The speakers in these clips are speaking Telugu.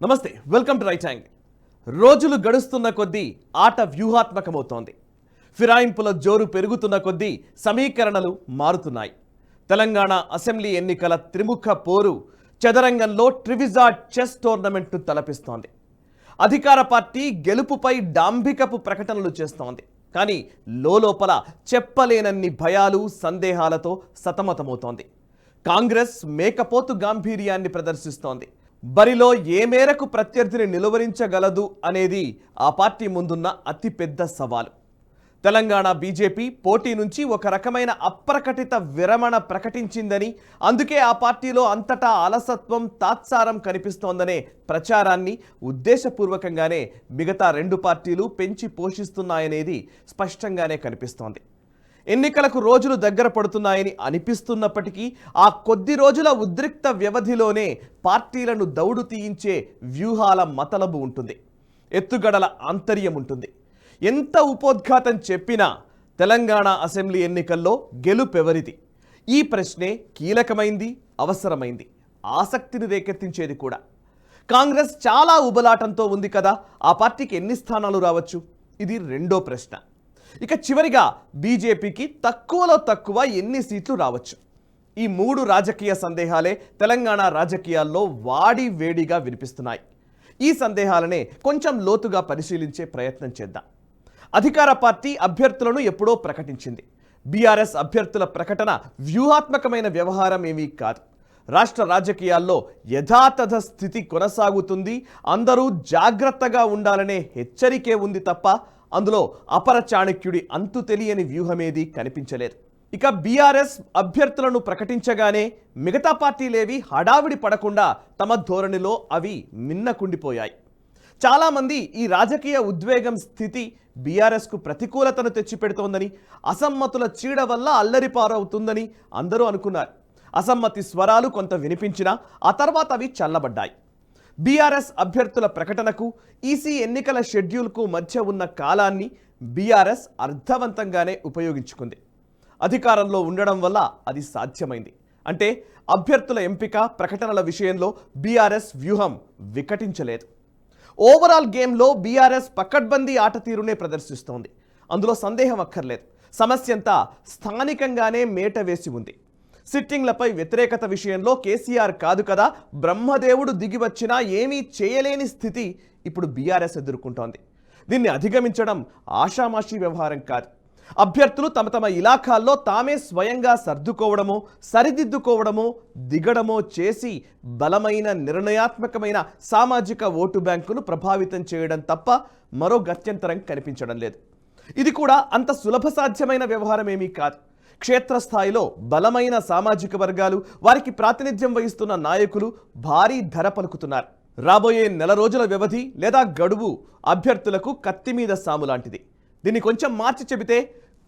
నమస్తే, వెల్కమ్ టు రైట్ యాంగిల్. రోజులు గడుస్తున్న కొద్దీ ఆట వ్యూహాత్మకమవుతోంది. ఫిరాయింపుల జోరు పెరుగుతున్న కొద్దీ సమీకరణలు మారుతున్నాయి. తెలంగాణ అసెంబ్లీ ఎన్నికల త్రిముఖ పోరు చదరంగంలో ట్రివిజా చెస్ టోర్నమెంట్ను తలపిస్తోంది. అధికార పార్టీ గెలుపుపై డాంభికపు ప్రకటనలు చేస్తోంది. కానీ లోపల చెప్పలేనన్ని భయాలు, సందేహాలతో సతమతమవుతోంది. కాంగ్రెస్ మేకపోతు గాంభీర్యాన్ని ప్రదర్శిస్తోంది. బరిలో ఏ మేరకు ప్రత్యర్థిని నిలువరించగలదు అనేది ఆ పార్టీ ముందున్న అతిపెద్ద సవాలు. తెలంగాణ బీజేపీ పోటీ నుంచి ఒక రకమైన అప్రకటిత విరమణ ప్రకటించిందని, అందుకే ఆ పార్టీలో అంతటా అలసత్వం, తాత్సారం కనిపిస్తోందనే ప్రచారాన్ని ఉద్దేశపూర్వకంగానే మిగతా రెండు పార్టీలు పెంచి పోషిస్తున్నాయనేది స్పష్టంగానే కనిపిస్తోంది. ఎన్నికలకు రోజులు దగ్గర పడుతున్నాయని అనిపిస్తున్నప్పటికీ ఆ కొద్ది రోజుల ఉద్రిక్త వ్యవధిలోనే పార్టీలను దౌడు తీయించే వ్యూహాల మతలబు ఉంటుంది, ఎత్తుగడల ఆంతర్యం ఉంటుంది. ఎంత ఉపోద్ఘాతం చెప్పినా తెలంగాణ అసెంబ్లీ ఎన్నికల్లో గెలుపెవరిది? ఈ ప్రశ్నే కీలకమైంది, అవసరమైంది, ఆసక్తిని రేకెత్తించేది కూడా. కాంగ్రెస్ చాలా ఉబలాటంతో ఉంది కదా, ఆ పార్టీకి ఎన్ని స్థానాలు రావచ్చు? ఇది రెండో ప్రశ్న. ఇక చివరిగా బీజేపీకి తక్కువలో తక్కువ ఎన్ని సీట్లు రావచ్చు? ఈ మూడు రాజకీయ సందేహాలే తెలంగాణ రాజకీయాల్లో వాడి వేడిగా వినిపిస్తున్నాయి. ఈ సందేహాలనే కొంచెం లోతుగా పరిశీలించే ప్రయత్నం చేద్దాం. అధికార పార్టీ అభ్యర్థులను ఎప్పుడో ప్రకటించింది. బీఆర్ఎస్ అభ్యర్థుల ప్రకటన వ్యూహాత్మకమైన వ్యవహారం ఏమీ కాదు. రాష్ట్ర రాజకీయాల్లో యథాతథ స్థితి కొనసాగుతుంది, అందరూ జాగ్రత్తగా ఉండాలనే హెచ్చరికే ఉంది తప్ప అందులో అపర చాణక్యుడి అంతు తెలియని వ్యూహమేది కనిపించలేదు. ఇక బీఆర్ఎస్ అభ్యర్థులను ప్రకటించగానే మిగతా పార్టీలేవి హడావిడి పడకుండా తమ ధోరణిలో అవి మిన్నకుండిపోయాయి. చాలామంది ఈ రాజకీయ ఉద్వేగం స్థితి బీఆర్ఎస్కు ప్రతికూలతను తెచ్చిపెడుతోందని, అసమ్మతుల చీడ వల్ల అల్లరిపారవుతుందని అందరూ అనుకున్నారు. అసమ్మతి స్వరాలు కొంత వినిపించినా ఆ తర్వాత అవి చల్లబడ్డాయి. బీఆర్ఎస్ అభ్యర్థుల ప్రకటనకు, ఈసీ ఎన్నికల షెడ్యూల్కు మధ్య ఉన్న కాలాన్ని బీఆర్ఎస్ అర్థవంతంగానే ఉపయోగించుకుంది. అధికారంలో ఉండడం వల్ల అది సాధ్యమైంది. అంటే అభ్యర్థుల ఎంపిక, ప్రకటనల విషయంలో బీఆర్ఎస్ వ్యూహం వికటించలేదు. ఓవరాల్ గేమ్లో బీఆర్ఎస్ పకడ్బందీ ఆట తీరునే ప్రదర్శిస్తోంది. అందులో సందేహం అక్కర్లేదు. సమస్యంతా స్థానికంగానే మేట వేసి ఉంది. సిట్టింగ్లపై వ్యతిరేకత విషయంలో కేసీఆర్ కాదు కదా, బ్రహ్మదేవుడు దిగి వచ్చినా ఏమీ చేయలేని స్థితి ఇప్పుడు బీఆర్ఎస్ ఎదుర్కొంటోంది. దీన్ని అధిగమించడం ఆషామాషీ వ్యవహారం కాదు. అభ్యర్థులు తమ తమ ఇలాఖాల్లో తామే స్వయంగా సర్దుకోవడమో, సరిదిద్దుకోవడమో, దిగడమో చేసి బలమైన, నిర్ణయాత్మకమైన సామాజిక ఓటు బ్యాంకును ప్రభావితం చేయడం తప్ప మరో గత్యంతరం కనిపించడం లేదు. ఇది కూడా అంత సులభ సాధ్యమైన వ్యవహారం ఏమీ కాదు. క్షేత్రస్థాయిలో బలమైన సామాజిక వర్గాలు, వారికి ప్రాతినిధ్యం వహిస్తున్న నాయకులు భారీ ధర పలుకుతున్నారు. రాబోయే నెల రోజుల వ్యవధి లేదా గడువు అభ్యర్థులకు కత్తి మీద సాము లాంటిది. దీన్ని కొంచెం మార్చి చెబితే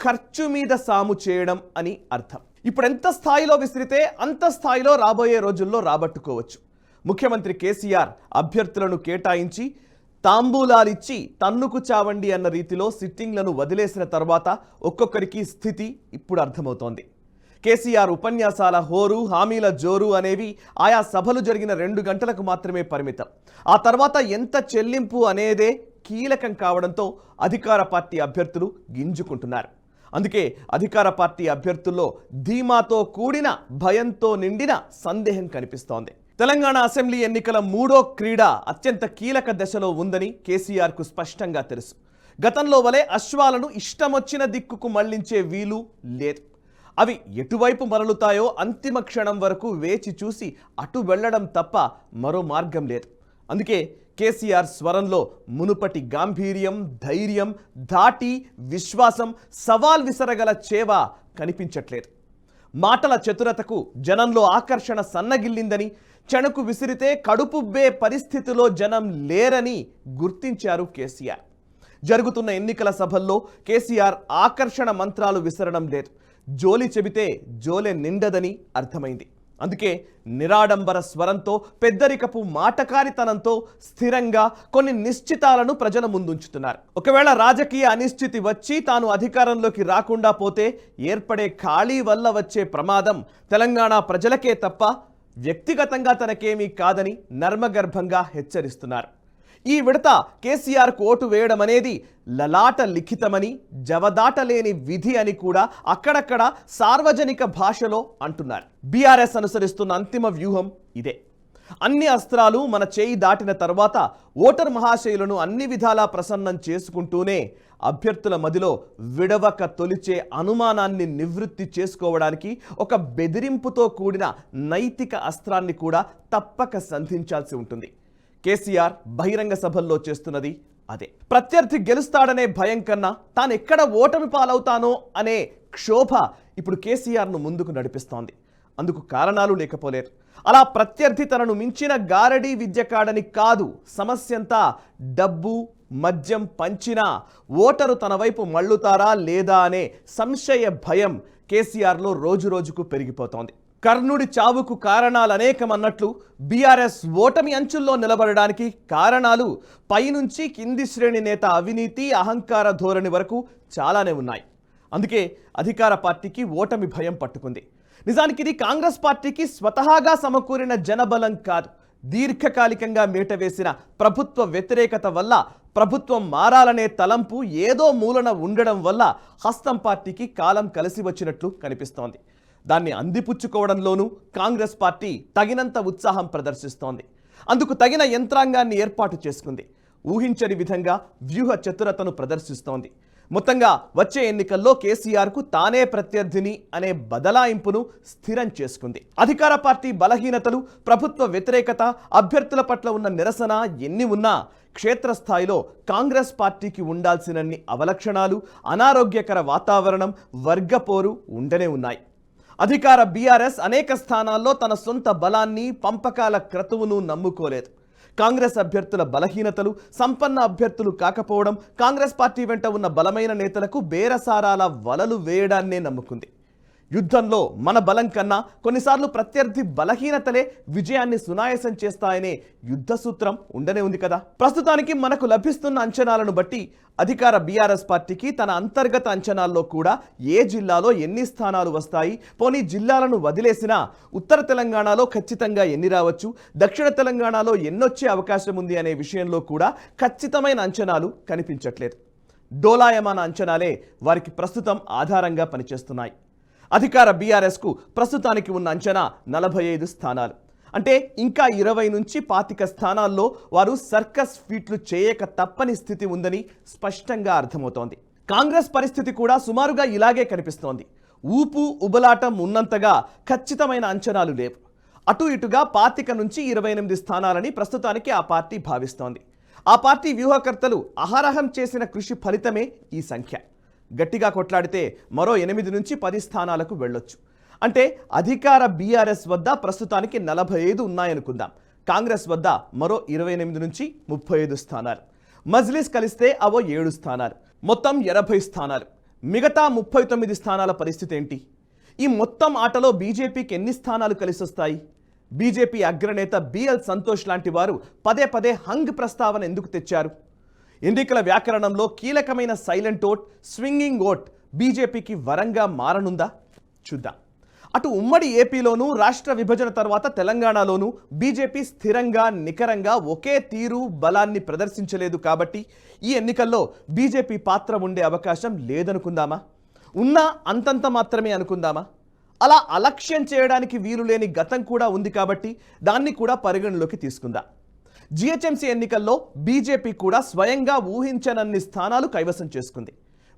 ఖర్చు మీద సాము చేయడం అని అర్థం. ఇప్పుడు ఎంత స్థాయిలో విసిరితే అంత స్థాయిలో రాబోయే రోజుల్లో రాబట్టుకోవచ్చు. ముఖ్యమంత్రి కేసీఆర్ అభ్యర్థులను కేటాయించి తాంబూలాలిచ్చి తన్నుకు చావండి అన్న రీతిలో సిట్టింగ్లను వదిలేసిన తర్వాత ఒక్కొక్కరికి స్థితి ఇప్పుడు అర్థమవుతోంది. కేసీఆర్ ఉపన్యాసాల హోరు, హామీల జోరు అనేవి ఆయా సభలు జరిగిన 2 గంటలకు మాత్రమే పరిమితం. ఆ తర్వాత ఎంత చెల్లింపు అనేదే కీలకం కావడంతో అధికార పార్టీ అభ్యర్థులు గింజుకుంటున్నారు. అందుకే అధికార పార్టీ అభ్యర్థుల్లో ధీమాతో కూడిన, భయంతో నిండిన సందేహం కనిపిస్తోంది. తెలంగాణ అసెంబ్లీ ఎన్నికల మూడో క్రీడ అత్యంత కీలక దశలో ఉందని కేసీఆర్కు స్పష్టంగా తెలుసు. గతంలో వలె అశ్వాలను ఇష్టమొచ్చిన దిక్కుకు మళ్లించే వీలు లేదు. అవి ఎటువైపు మరలుతాయో అంతిమ క్షణం వరకు వేచి చూసి అటు వెళ్లడం తప్ప మరో మార్గం లేదు. అందుకే కేసీఆర్ స్వరంలో మునుపటి గాంభీర్యం, ధైర్యం, ధాటి, విశ్వాసం, సవాల్ విసరగల చేవ కనిపించట్లేదు. మాటల చతురతకు జనంలో ఆకర్షణ సన్నగిల్లిందని, చెణుకు విసిరితే కడుపుబ్బే పరిస్థితిలో జనం లేరని గుర్తించారు కేసీఆర్. జరుగుతున్న ఎన్నికల సభల్లో కేసీఆర్ ఆకర్షణ మంత్రాలు విసరడం లేదు. జోలి చెబితే జోలె నిండదని అర్థమైంది. అందుకే నిరాడంబర స్వరంతో, పెద్దరికపు మాటకారితనంతో స్థిరంగా కొన్ని నిశ్చితాలను ప్రజల ముందుంచుతున్నారు. ఒకవేళ రాజకీయ అనిశ్చితి వచ్చి తాను అధికారంలోకి రాకుండా పోతే ఏర్పడే ఖాళీ వల్ల వచ్చే ప్రమాదం తెలంగాణ ప్రజలకే తప్ప వ్యక్తిగతంగా తనకేమీ కాదని నర్మగర్భంగా హెచ్చరిస్తున్నారు. ఈ విడత కేసీఆర్కు ఓటు వేయడం అనేది లలాట లిఖితమని, జవదాటలేని విధి అని కూడా అక్కడక్కడ సార్వజనిక భాషలో అంటున్నారు. బీఆర్ఎస్ అనుసరిస్తున్న అంతిమ వ్యూహం ఇదే. అన్ని అస్త్రాలు మన చేయి దాటిన తర్వాత ఓటర్ మహాశయులను అన్ని విధాలా ప్రసన్నం చేసుకుంటూనే అభ్యర్థుల మదిలో విడవక తొలిచే అనుమానాన్ని నివృత్తి చేసుకోవడానికి ఒక బెదిరింపుతో కూడిన నైతిక అస్త్రాన్ని కూడా తప్పక సంధించాల్సి ఉంటుంది. కేసీఆర్ బహిరంగ సభల్లో చేస్తున్నది అదే. ప్రత్యర్థి గెలుస్తాడనే భయం కన్నా తాను ఎక్కడ ఓటమి పాలవుతానో అనే క్షోభ ఇప్పుడు కేసీఆర్ను ముందుకు నడిపిస్తోంది. అందుకు కారణాలు లేకపోలేరు. అలా ప్రత్యర్థి తనను మించిన గారడీ విద్య కాడని కాదు, సమస్యంతా డబ్బు మద్యం పంచినా ఓటరు తన వైపు మళ్ళుతారా లేదా అనే సంశయ భయం కేసీఆర్లో రోజురోజుకు పెరిగిపోతోంది. కర్ణుడి చావుకు కారణాలు అనేకమన్నట్లు బీఆర్ఎస్ ఓటమి అంచుల్లో నిలబడడానికి కారణాలు పైనుంచి కింది శ్రేణి నేత అవినీతి, అహంకార ధోరణి వరకు చాలానే ఉన్నాయి. అందుకే అధికార పార్టీకి ఓటమి భయం పట్టుకుంది. నిజానికి ఇది కాంగ్రెస్ పార్టీకి స్వతహాగా సమకూరిన జనబలం కాదు. దీర్ఘకాలికంగా మీటవేసిన ప్రభుత్వ వ్యతిరేకత వల్ల, ప్రభుత్వం మారాలనే తలంపు ఏదో మూలన ఉండడం వల్ల హస్తం పార్టీకి కాలం కలిసి వచ్చినట్లు కనిపిస్తోంది. దాన్ని అందిపుచ్చుకోవడంలోనూ కాంగ్రెస్ పార్టీ తగినంత ఉత్సాహం ప్రదర్శిస్తోంది. అందుకు తగిన యంత్రాంగాన్ని ఏర్పాటు చేసుకుంది. ఊహించని విధంగా వ్యూహ చతురతను ప్రదర్శిస్తోంది. మొత్తంగా వచ్చే ఎన్నికల్లో కేసీఆర్కు తానే ప్రత్యర్థిని అనే బదలాయింపును స్థిరం చేసుకుంది. అధికార పార్టీ బలహీనతలు, ప్రభుత్వ వ్యతిరేకత, అభ్యర్థుల పట్ల ఉన్న నిరసన ఎన్ని ఉన్నా క్షేత్రస్థాయిలో కాంగ్రెస్ పార్టీకి ఉండాల్సినన్ని అవలక్షణాలు, అనారోగ్యకర వాతావరణం, వర్గపోరు ఉండనే ఉన్నాయి. అధికార బీఆర్ఎస్ అనేక స్థానాల్లో తన సొంత బలాన్ని, పంపకాల క్రతువును నమ్ముకోలేదు. కాంగ్రెస్ అభ్యర్థుల బలహీనతలు, సంపన్న అభ్యర్థులు కాకపోవడం, కాంగ్రెస్ పార్టీ వెంట ఉన్న బలమైన నేతలకు బేరసారాల వలలు వేయడాన్నే నమ్ముకుంది. యుద్ధంలో మన బలం కన్నా కొన్నిసార్లు ప్రత్యర్థి బలహీనతలే విజయాన్ని సునాయాసం చేస్తాయనే యుద్ధ సూత్రం ఉండనే ఉంది కదా. ప్రస్తుతానికి మనకు లభిస్తున్న అంచనాలను బట్టి అధికార బీఆర్ఎస్ పార్టీకి తన అంతర్గత అంచనాల్లో కూడా ఏ జిల్లాలో ఎన్ని స్థానాలు వస్తాయి, పోనీ జిల్లాలను వదిలేసినా ఉత్తర తెలంగాణలో ఖచ్చితంగా ఎన్ని రావచ్చు, దక్షిణ తెలంగాణలో ఎన్నొచ్చే అవకాశం ఉంది అనే విషయంలో కూడా ఖచ్చితమైన అంచనాలు కనిపించట్లేదు. డోలాయమాన అంచనాలే వారికి ప్రస్తుతం ఆధారంగా పనిచేస్తున్నాయి. అధికార బీఆర్ఎస్కు ప్రస్తుతానికి ఉన్న అంచనా 45 స్థానాలు. అంటే ఇంకా 20 నుంచి 25 స్థానాల్లో వారు సర్కస్ ఫీట్లు చేయక తప్పని స్థితి ఉందని స్పష్టంగా అర్థమవుతోంది. కాంగ్రెస్ పరిస్థితి కూడా సుమారుగా ఇలాగే కనిపిస్తోంది. ఊపు ఉబలాటం ఉన్నంతగా ఖచ్చితమైన అంచనాలు లేవు. అటు ఇటుగా 25 నుంచి 28 స్థానాలని ప్రస్తుతానికి ఆ పార్టీ భావిస్తోంది. ఆ పార్టీ వ్యూహకర్తలు అహరహం చేసిన కృషి ఫలితమే ఈ సంఖ్య. గట్టిగా కొట్లాడితే మరో 8 నుంచి 10 స్థానాలకు వెళ్ళొచ్చు. అంటే అధికార బీఆర్ఎస్ వద్ద ప్రస్తుతానికి 45 ఉన్నాయనుకుందాం. కాంగ్రెస్ వద్ద మరో 28 నుంచి 35 స్థానాలు. మజ్లిస్ కలిస్తే అవో 7 స్థానాలు. మొత్తం 80 స్థానాలు. మిగతా 39 స్థానాల పరిస్థితి ఏంటి? ఈ మొత్తం ఆటలో బీజేపీకి ఎన్ని స్థానాలు కలిసొస్తాయి? బీజేపీ అగ్రనేత బిఎల్ సంతోష్ లాంటి వారు పదే పదే హంగ్ ప్రస్తావన ఎందుకు తెచ్చారు? ఎన్నికల వ్యాకరణంలో కీలకమైన సైలెంట్ ఓట్, స్వింగింగ్ ఓట్ బీజేపీకి వరంగా మారనుందా? చూద్దాం. అటు ఉమ్మడి ఏపీలోనూ, రాష్ట్ర విభజన తర్వాత తెలంగాణలోనూ బీజేపీ స్థిరంగా, నికరంగా ఒకే తీరు, బలాన్ని ప్రదర్శించలేదు. కాబట్టి ఈ ఎన్నికల్లో బీజేపీ పాత్ర ఉండే అవకాశం లేదనుకుందామా? ఉన్నా అంతంత మాత్రమే అనుకుందామా? అలా అలక్ష్యం చేయడానికి వీలు లేని గతం కూడా ఉంది కాబట్టి దాన్ని కూడా పరిగణలోకి తీసుకుందాం. జిహెచ్ఎంసీ ఎన్నికల్లో బీజేపీ కూడా స్వయంగా ఊహించనన్ని స్థానాలు కైవసం చేసుకుంది.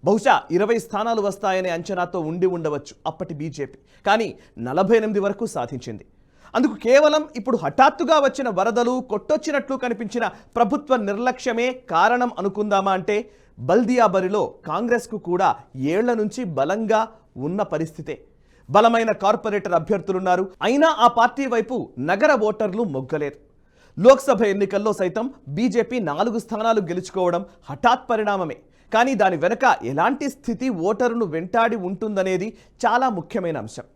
బహుశా 20 స్థానాలు వస్తాయనే అంచనాతో ఉండి ఉండవచ్చు అప్పటి బీజేపీ. కానీ 48 వరకు సాధించింది. అందుకు కేవలం ఇప్పుడు హఠాత్తుగా వచ్చిన వరదలు, కొట్టొచ్చినట్లు కనిపించిన ప్రభుత్వ నిర్లక్ష్యమే కారణం అనుకుందామా అంటే బల్దియా బరిలో కాంగ్రెస్కు కూడా ఏళ్ల నుంచి బలంగా ఉన్న పరిస్థితే. బలమైన కార్పొరేటర్ అభ్యర్థులున్నారు. అయినా ఆ పార్టీ వైపు నగర ఓటర్లు మొగ్గలేరు. లోక్సభ ఎన్నికల్లో సైతం బీజేపీ 4 స్థానాలు గెలుచుకోవడం హఠాత్ పరిణామమే. కానీ దాని వెనక ఎలాంటి స్థితి ఓటరును వెంటాడి ఉంటుందనేది చాలా ముఖ్యమైన అంశం.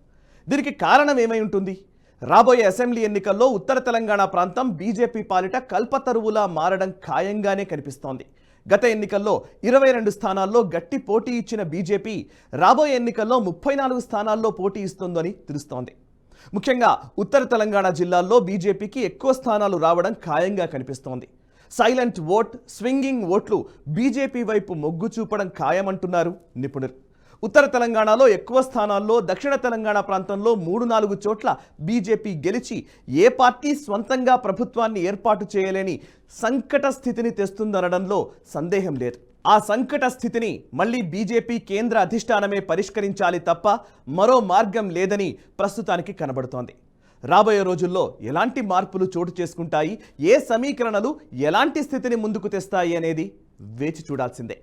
దీనికి కారణం ఏమై ఉంటుంది? రాబోయే అసెంబ్లీ ఎన్నికల్లో ఉత్తర తెలంగాణ ప్రాంతం బీజేపీ పాలిట కల్పతరువులా మారడం ఖాయంగానే కనిపిస్తోంది. గత ఎన్నికల్లో 22 స్థానాల్లో గట్టి పోటీ ఇచ్చిన బీజేపీ రాబోయే ఎన్నికల్లో 34 స్థానాల్లో పోటీ ఇస్తుందని తెలుస్తోంది. ముఖ్యంగా ఉత్తర తెలంగాణ జిల్లాల్లో బీజేపీకి ఎక్కువ స్థానాలు రావడం ఖాయంగా కనిపిస్తోంది. సైలెంట్ ఓట్, స్వింగింగ్ ఓట్లు బీజేపీ వైపు మొగ్గు చూపడం ఖాయమంటున్నారు నిపుణులు. ఉత్తర తెలంగాణలో ఎక్కువ స్థానాల్లో, దక్షిణ తెలంగాణ ప్రాంతంలో 3-4 చోట్ల బీజేపీ గెలిచి ఏ పార్టీ స్వంతంగా ప్రభుత్వాన్ని ఏర్పాటు చేయలేని సంకట స్థితిని తెస్తుందనడంలో సందేహం లేదు. ఆ సంకట స్థితిని మళ్ళీ బీజేపీ కేంద్ర అధిష్టానమే పరిష్కరించాలి తప్ప మరో మార్గం లేదని ప్రస్తుతానికి కనబడుతోంది. రాబోయే రోజుల్లో ఎలాంటి మార్పులు చోటు చేసుకుంటాయి, ఏ సమీకరణలు ఎలాంటి స్థితిని ముందుకు తెస్తాయి అనేది వేచి చూడాల్సిందే.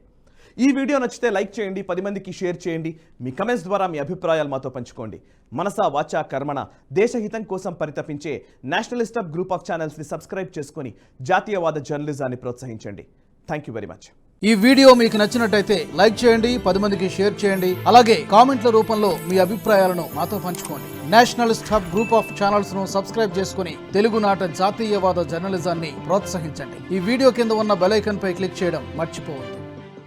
ఈ వీడియో నచ్చితే లైక్ చేయండి, 10 మందికి షేర్ చేయండి. మీ కమెంట్స్ ద్వారా మీ అభిప్రాయాలు మాతో పంచుకోండి. మనసా వాచా కర్మణ దేశహితం కోసం పరితపించే నేషనలిస్ట్ హబ్ గ్రూప్ ఆఫ్ ఛానల్స్ని సబ్స్క్రైబ్ చేసుకొని జాతీయవాద జర్నలిజాన్ని ప్రోత్సహించండి. Thank you very much. ఈ వీడియో మీకు నచ్చినట్టయితే లైక్ చేయండి, 10 మందికి షేర్ చేయండి. అలాగే కామెంట్ల రూపంలో మీ అభిప్రాయాలను మాతో పంచుకోండి. Nationalist hub group of channels ను సబ్స్క్రైబ్ చేసుకుని తెలుగునాట జాతీయవాద జర్నలిజాన్ని ప్రోత్సహించండి. ఈ వీడియో కింద ఉన్న బెల్ ఐకాన్ పై క్లిక్ చేయడం మర్చిపోవద్దు.